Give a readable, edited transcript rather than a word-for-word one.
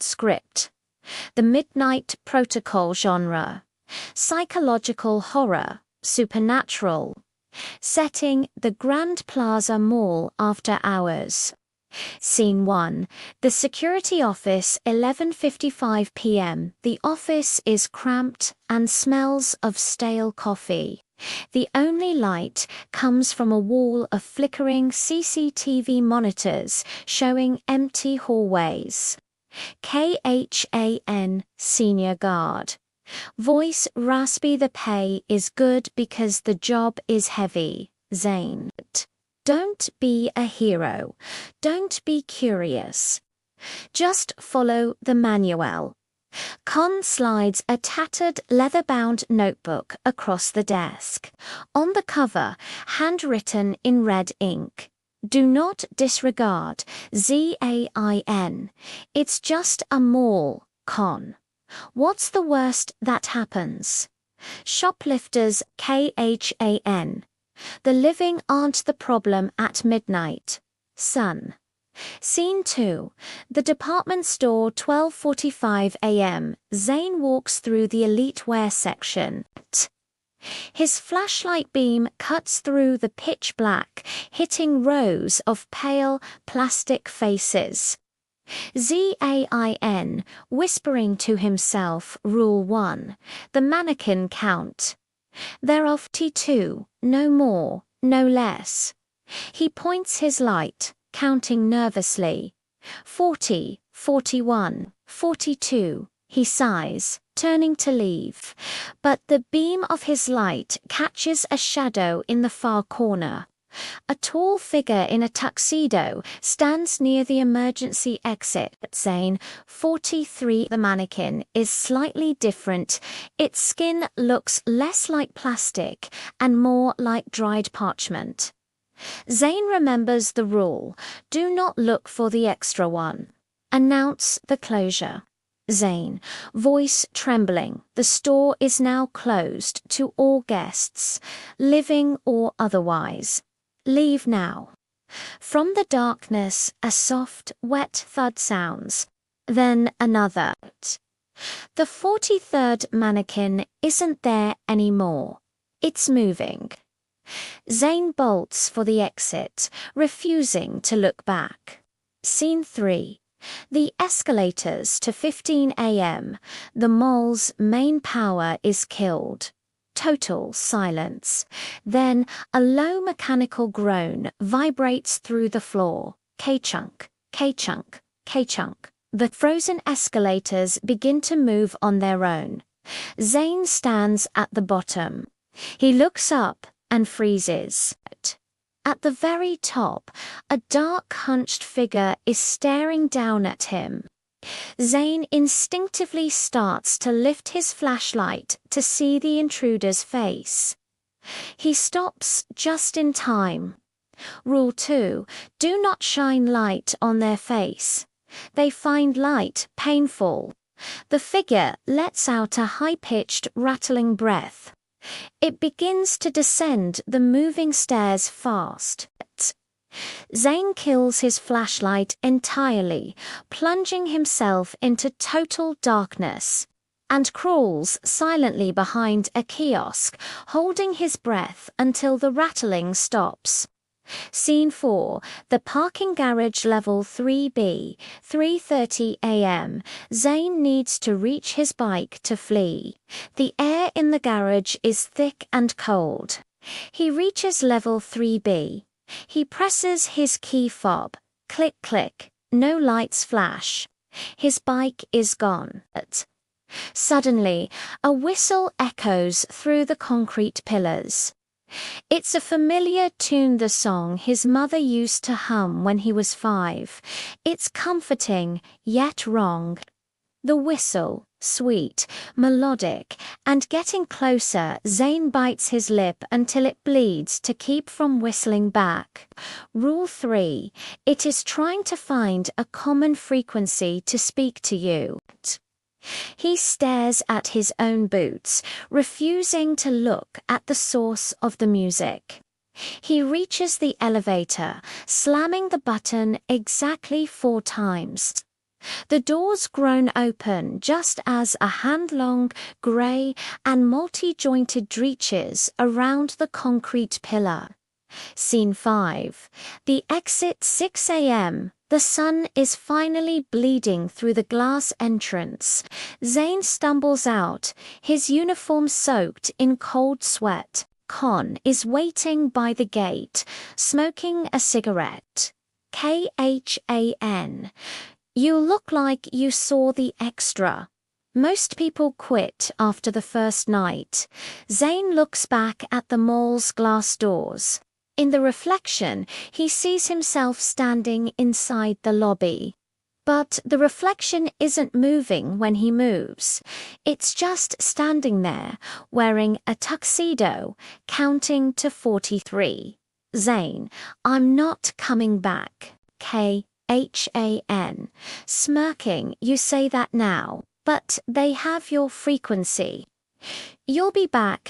Script. The Midnight Protocol genre. Psychological horror. Supernatural. Setting: the Grand Plaza Mall after hours. Scene 1. The security office, 11:55 p.m. The office is cramped and smells of stale coffee. The only light comes from a wall of flickering CCTV monitors showing empty hallways. KHAN, Senior Guard. Voice raspy. The pay is good because the job is heavy. Zain. Don't be a hero. Don't be curious. Just follow the manual. Con slides a tattered leather-bound notebook across the desk. On the cover, handwritten in red ink. Do not disregard. ZAIN. It's just a mall, Con. What's the worst that happens? Shoplifters. KHAN. The living aren't the problem at midnight. Sun. Scene 2. The department store, 12:45 a.m. Zain walks through the elite wear section. His flashlight beam cuts through the pitch black, hitting rows of pale, plastic faces. Zain, whispering to himself, Rule 1. The mannequin count. There are 42, no more, no less. He points his light, counting nervously. 40, 41, 42, he sighs, turning to leave. But the beam of his light catches a shadow in the far corner. A tall figure in a tuxedo stands near the emergency exit. Zain. 43. The mannequin is slightly different. Its skin looks less like plastic and more like dried parchment. Zain remembers the rule: do not look for the extra one. Announce the closure. Zain, voice trembling. The store is now closed to all guests, living or otherwise. Leave now. From the darkness, a soft, wet thud sounds. Then another. The 43rd mannequin isn't there anymore. It's moving. Zain bolts for the exit, refusing to look back. Scene 3. The escalators to 15 a.m. The mall's main power is killed. Total silence. Then a low mechanical groan vibrates through the floor. K-chunk, K-chunk, K-chunk. The frozen escalators begin to move on their own. Zain stands at the bottom. He looks up and freezes. At the very top, a dark, hunched figure is staring down at him. Zain instinctively starts to lift his flashlight to see the intruder's face. He stops just in time. Rule 2. Do not shine light on their face. They find light painful. The figure lets out a high-pitched, rattling breath. It begins to descend the moving stairs fast. Zain kills his flashlight entirely, plunging himself into total darkness, and crawls silently behind a kiosk, holding his breath until the rattling stops. Scene 4. The parking garage, level 3B, 3:30 a.m. Zain needs to reach his bike to flee. The air in the garage is thick and cold. He reaches level 3B. He presses his key fob. Click, click. No lights flash. His bike is gone. Suddenly, a whistle echoes through the concrete pillars. It's a familiar tune, the song his mother used to hum when he was 5. It's comforting, yet wrong. The whistle, sweet, melodic, and getting closer. Zain bites his lip until it bleeds to keep from whistling back. Rule 3. It is trying to find a common frequency to speak to you. He stares at his own boots, refusing to look at the source of the music. He reaches the elevator, slamming the button exactly 4 times. The doors groan open just as a hand-long, grey and multi-jointed reaches around the concrete pillar. Scene 5. The exit 6 a.m. The sun is finally bleeding through the glass entrance. Zain stumbles out, his uniform soaked in cold sweat. Con is waiting by the gate, smoking a cigarette. Khan. You look like you saw the extra. Most people quit after the first night. Zain looks back at the mall's glass doors. In the reflection, he sees himself standing inside the lobby. But the reflection isn't moving when he moves. It's just standing there, wearing a tuxedo, counting to 43. Zain, I'm not coming back. Khan. Smirking, you say that now, but they have your frequency. You'll be back,